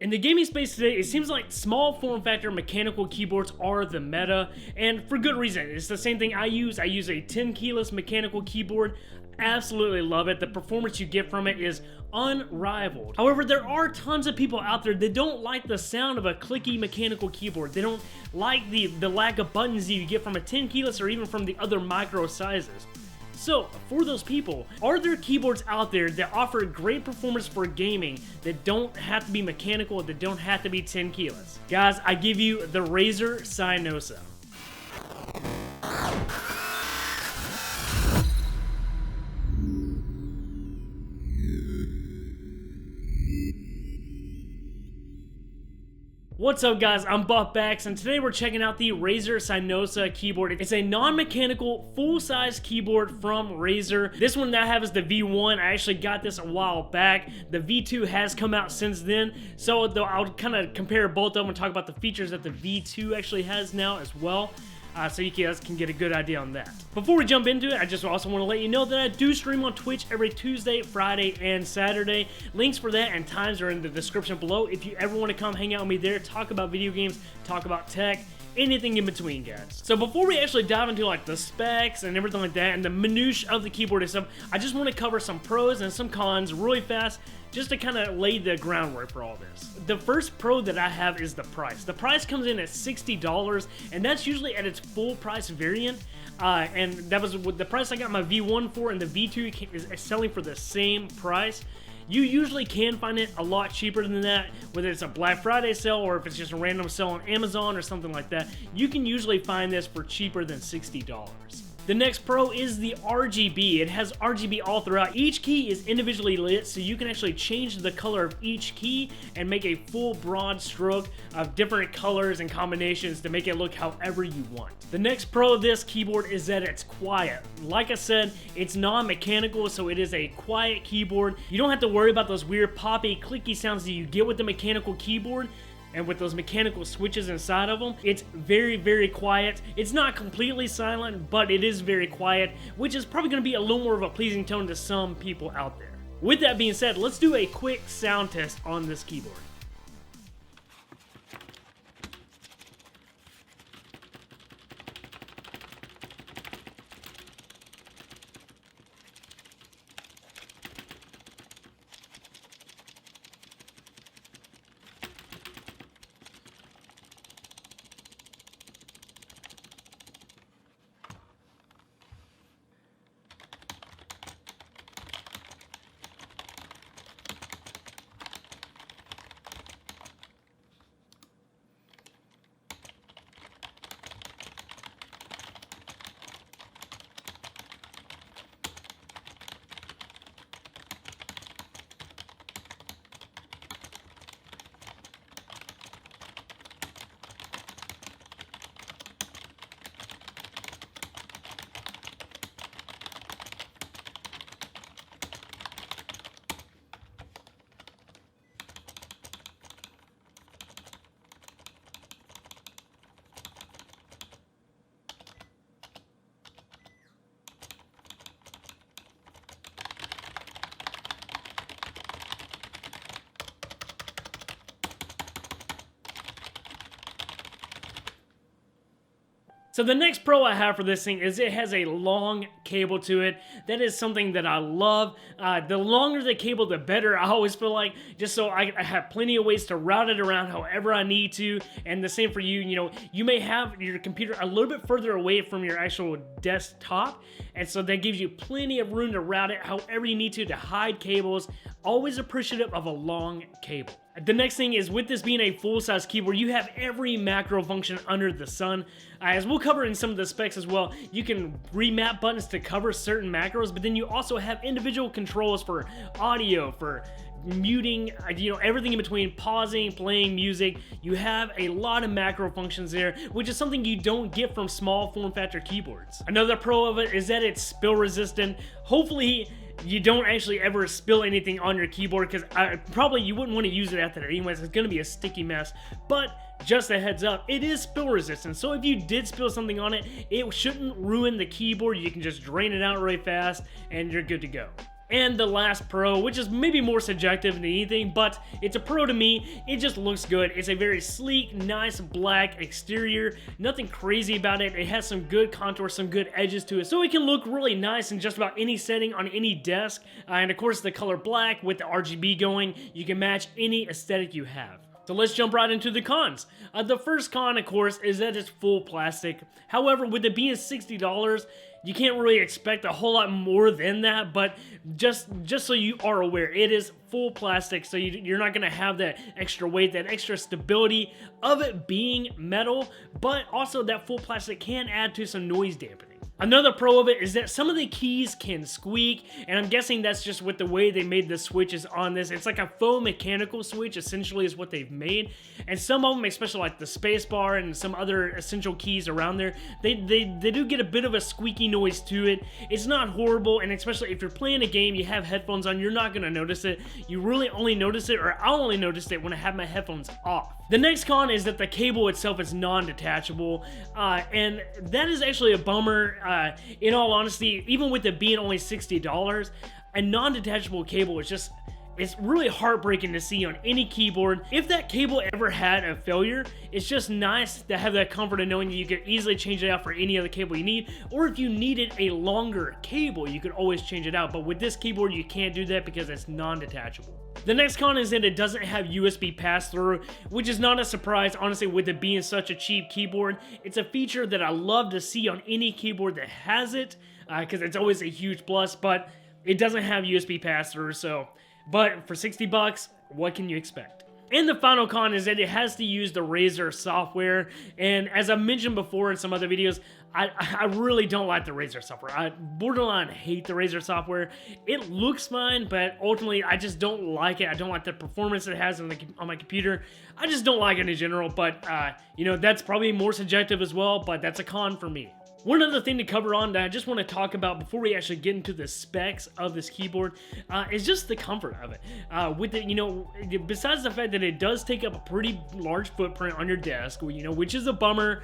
In the gaming space today, it seems like small form factor mechanical keyboards are the meta, and for good reason. It's the same thing I use. I use a 10 keyless mechanical keyboard. Absolutely love it. The performance you get from it is unrivaled. However, there are tons of people out there that don't like the sound of a clicky mechanical keyboard. They don't like the lack of buttons that you get from a 10 keyless or even from the other micro sizes. So, for those people, are there keyboards out there that offer great performance for gaming that don't have to be mechanical, that don't have to be 10 keyless? Guys, I give you the Razer Cynosa. What's up guys, I'm Buffbax, and today we're checking out the Razer Cynosa keyboard. It's a non-mechanical, full-size keyboard from Razer. This one that I have is the V1. I actually got this a while back. The V2 has come out since then, so I'll kind of compare both of them and talk about the features that the V2 actually has now as well. So you guys can get a good idea on that. Before we jump into it, I just also want to let you know that I do stream on Twitch every Tuesday, Friday, and Saturday. Links for that and times are in the description below. If you ever want to come hang out with me there, talk about video games, talk about tech, anything in between, guys. So before we actually dive into like the specs and everything like that and the minutiae of the keyboard and stuff, I just want to cover some pros and some cons really fast, just to kind of lay the groundwork for all this. The first pro that I have is the price. The price comes in at $60, and that's usually at its full price variant. And that was the price I got my V1 for, and the V2 is selling for the same price. You usually can find it a lot cheaper than that, whether it's a Black Friday sale or if it's just a random sale on Amazon or something like that. You can usually find this for cheaper than $60. The next pro is the RGB. It has RGB all throughout. Each key is individually lit, so you can actually change the color of each key and make a full broad stroke of different colors and combinations to make it look however you want. The next pro of this keyboard is that it's quiet. Like I said, it's non-mechanical, so it is a quiet keyboard. You don't have to worry about those weird poppy, clicky sounds that you get with the mechanical keyboard. And with those mechanical switches inside of them, it's very, very quiet. It's not completely silent, but it is very quiet, which is probably going to be a little more of a pleasing tone to some people out there. With that being said, let's do a quick sound test on this keyboard. So the next pro I have for this thing is it has a long cable to it. That is something that I love. The longer the cable, the better. I always feel like, just so I have plenty of ways to route it around however I need to. And the same for you. You know, you may have your computer a little bit further away from your actual desktop, and so that gives you plenty of room to route it however you need to hide cables. Always appreciative of a long cable. The next thing is, with this being a full-size keyboard, you have every macro function under the sun. As we'll cover in some of the specs as well, you can remap buttons to cover certain macros, but then you also have individual controls for audio, for muting, you know, everything in between, pausing, playing music. You have a lot of macro functions there, which is something you don't get from small form factor keyboards. Another pro of it is that it's spill resistant. Hopefully you don't actually ever spill anything on your keyboard, because probably you wouldn't want to use it after that anyways. It's going to be a sticky mess. But just a heads up, it is spill resistant, so if you did spill something on it, it shouldn't ruin the keyboard. You can just drain it out really fast and you're good to go. And the last pro, which is maybe more subjective than anything, but it's a pro to me. It just looks good. It's a very sleek, nice black exterior. Nothing crazy about it. It has some good contour, some good edges to it. So it can look really nice in just about any setting on any desk. And of course, the color black with the RGB going, you can match any aesthetic you have. So let's jump right into the cons. The first con, of course, is that it's full plastic. However, with it being $60, you can't really expect a whole lot more than that, but just so you are aware, it is full plastic, so you're not going to have that extra weight, that extra stability of it being metal, but also that full plastic can add to some noise dampening. Another pro of it is that some of the keys can squeak, and I'm guessing that's just with the way they made the switches on this. It's like a faux mechanical switch, essentially, is what they've made. And some of them, especially like the space bar and some other essential keys around there, they do get a bit of a squeaky noise to it. It's not horrible, and especially if you're playing a game, you have headphones on, you're not going to notice it. You really only notice it, or I'll only notice it when I have my headphones off. The next con is that the cable itself is non-detachable, and that is actually a bummer. In all honesty, even with it being only $60, a non-detachable cable is just, it's really heartbreaking to see on any keyboard. If that cable ever had a failure, it's just nice to have that comfort of knowing that you can easily change it out for any other cable you need, or if you needed a longer cable, you could always change it out. But with this keyboard, you can't do that because it's non-detachable. The next con is that it doesn't have USB pass-through, which is not a surprise, honestly, with it being such a cheap keyboard. It's a feature that I love to see on any keyboard that has it, because it's always a huge plus, but it doesn't have USB pass-through, so... But for $60, what can you expect? And the final con is that it has to use the Razer software, and as I mentioned before in some other videos, I really don't like the Razer software. I borderline hate the Razer software. It looks fine, but ultimately I just don't like it. I don't like the performance it has on my computer. I just don't like it in general, but you know, that's probably more subjective as well, but that's a con for me. One other thing to cover on that I just want to talk about before we actually get into the specs of this keyboard is just the comfort of it. With it, you know, besides the fact that it does take up a pretty large footprint on your desk, you know, which is a bummer.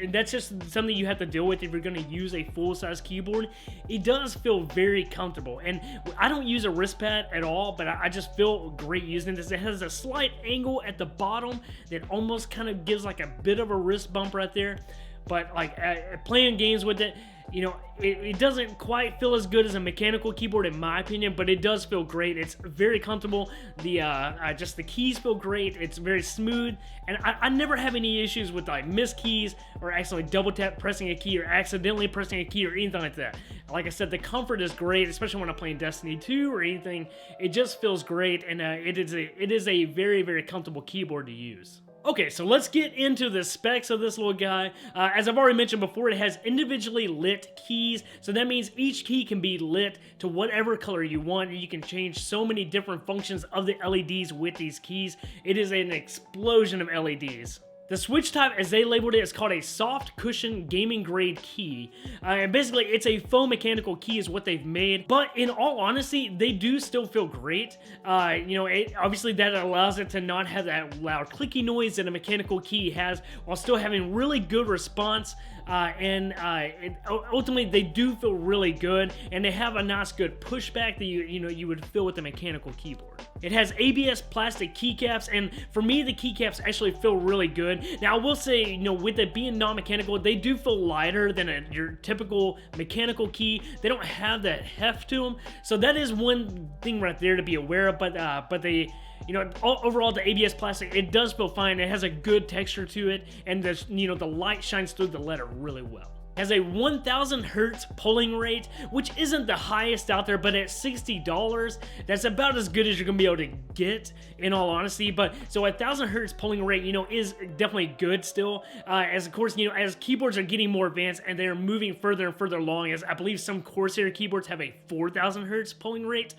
That's just something you have to deal with if you're going to use a full-size keyboard. It does feel very comfortable, and I don't use a wrist pad at all, but I just feel great using this. It has a slight angle at the bottom that almost kind of gives like a bit of a wrist bump right there. But like playing games with it, you know, it doesn't quite feel as good as a mechanical keyboard in my opinion, but it does feel great. It's very comfortable. Just the keys feel great. It's very smooth, and I never have any issues with like missed keys or accidentally double tap pressing a key or accidentally pressing a key or anything like that. Like I said, the comfort is great, especially when I'm playing Destiny 2 or anything. It just feels great, and it is a very, very comfortable keyboard to use. Okay, so let's get into the specs of this little guy. As I've already mentioned before, it has individually lit keys, so that means each key can be lit to whatever color you want, and you can change so many different functions of the LEDs with these keys. It is an explosion of LEDs. The switch type, as they labeled it, is called a soft cushion gaming grade key. And basically, it's a faux mechanical key is what they've made. But in all honesty, they do still feel great. You know, obviously that allows it to not have that loud clicky noise that a mechanical key has, while still having really good response. Ultimately, they do feel really good, and they have a nice good pushback that you would feel with a mechanical keyboard. It has ABS plastic keycaps, and for me, the keycaps actually feel really good. Now, I will say, you know, with it being non-mechanical, they do feel lighter than your typical mechanical key. They don't have that heft to them, so that is one thing right there to be aware of. But they, you know, overall the ABS plastic, it does feel fine. It has a good texture to it, and the light shines through the letter really well. Has a 1000 hertz polling rate, which isn't the highest out there, but at $60, that's about as good as you're gonna be able to get, in all honesty. But so 1000 hertz polling rate, you know, is definitely good still. As of course, you know, as keyboards are getting more advanced and they're moving further and further along, as I believe some Corsair keyboards have a 4000 hertz polling rate.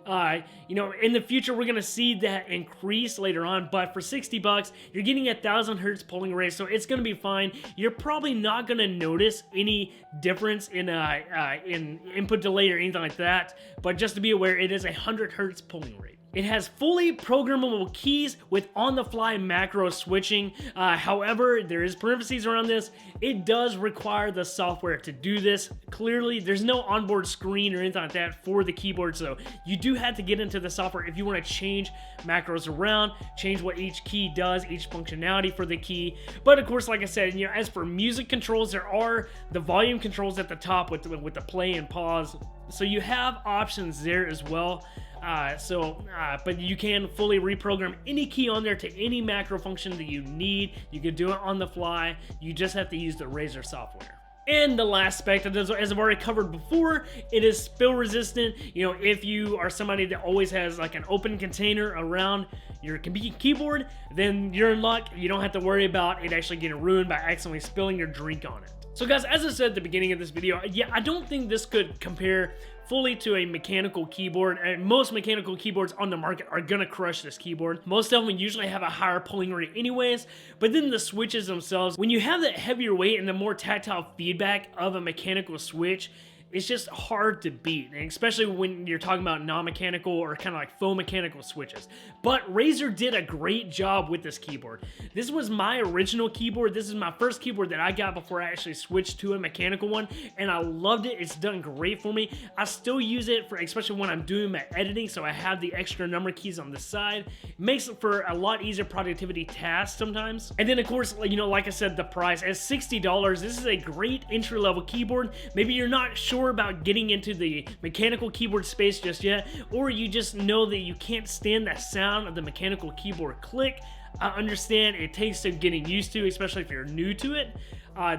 You know, in the future, we're going to see that increase later on, but for $60, you're getting 1000 hertz polling rate, so it's going to be fine. You're probably not going to notice any difference in input delay or anything like that, but just to be aware, it is 100 hertz polling rate. It has fully programmable keys with on-the-fly macro switching. However, there is parentheses around this. It does require the software to do this. Clearly, there's no onboard screen or anything like that for the keyboard, so you do have to get into the software if you want to change macros around, change what each key does, each functionality for the key. But of course, like I said, you know, as for music controls, there are the volume controls at the top with the play and pause. So you have options there as well. But you can fully reprogram any key on there to any macro function that you need. You can do it on the fly. You just have to use the Razer software. And the last spec, as I've already covered before, it is spill resistant. You know, if you are somebody that always has like an open container around your keyboard, then you're in luck. You don't have to worry about it actually getting ruined by accidentally spilling your drink on it. So guys, as I said at the beginning of this video, yeah, I don't think this could compare fully to a mechanical keyboard, and most mechanical keyboards on the market are gonna crush this keyboard. Most of them usually have a higher pulling rate anyways, but then the switches themselves, when you have that heavier weight and the more tactile feedback of a mechanical switch, it's just hard to beat, and especially when you're talking about non-mechanical or kind of like faux mechanical switches. But Razer did a great job with this keyboard. This was my original keyboard. This is my first keyboard that I got before I actually switched to a mechanical one, and I loved it. It's done great for me. I still use it for, especially when I'm doing my editing, so I have the extra number keys on the side. It makes it for a lot easier productivity tasks sometimes. And then of course, you know, like I said, the price at $60, this is a great entry-level keyboard. Maybe you're not sure about getting into the mechanical keyboard space just yet, or you just know that you can't stand that sound of the mechanical keyboard click. I understand it takes some getting used to, especially if you're new to it.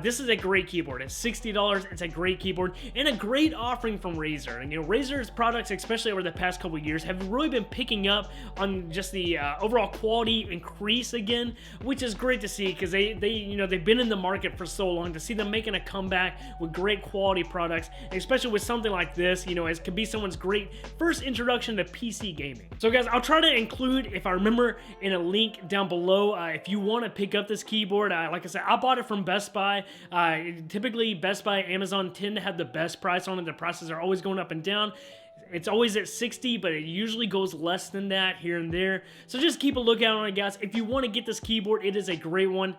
This is a great keyboard. At $60, it's a great keyboard and a great offering from Razer. And you know, Razer's products, especially over the past couple of years, have really been picking up on just the overall quality increase again, which is great to see, because they've been in the market for so long. To see them making a comeback with great quality products, especially with something like this, you know, as could be someone's great first introduction to PC gaming. So guys, I'll try to include, if I remember, in a link down below, if you want to pick up this keyboard. Like I said, I bought it from Best Buy. Typically Best Buy, Amazon tend to have the best price on it. The prices are always going up and down. It's always at 60, but it usually goes less than that here and there. So just keep a lookout on it, guys. If you want to get this keyboard, it is a great one.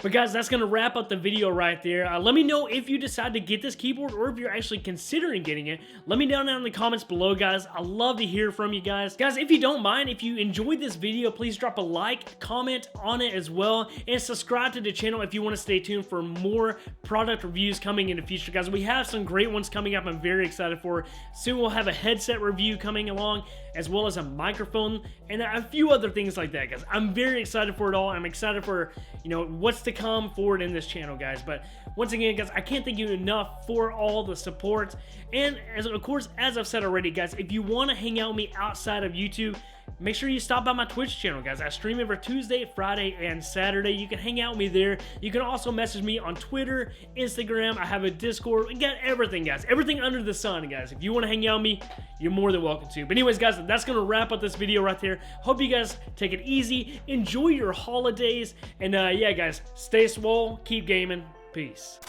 But guys, that's going to wrap up the video right there. Let me know if you decide to get this keyboard or if you're actually considering getting it. Let me know down in the comments below, guys. I love to hear from you guys. Guys, if you don't mind, if you enjoyed this video, please drop a like, comment on it as well, and subscribe to the channel if you want to stay tuned for more product reviews coming in the future, guys. We have some great ones coming up I'm very excited for. Soon we'll have a headset review coming along, as well as a microphone and a few other things like that, guys. I'm very excited for it all. I'm excited for, you know, what's to come forward in this channel, guys. But once again, guys, I can't thank you enough for all the support. And of course, as I've said already, guys, if you want to hang out with me outside of YouTube, make sure you stop by my Twitch channel, guys. I stream every Tuesday, Friday, and Saturday. You can hang out with me there. You can also message me on Twitter, Instagram. I have a Discord. We got everything, guys. Everything under the sun, guys. If you want to hang out with me, you're more than welcome to. But anyways, guys, that's going to wrap up this video right there. Hope you guys take it easy. Enjoy your holidays. And yeah, guys, stay swole. Keep gaming. Peace.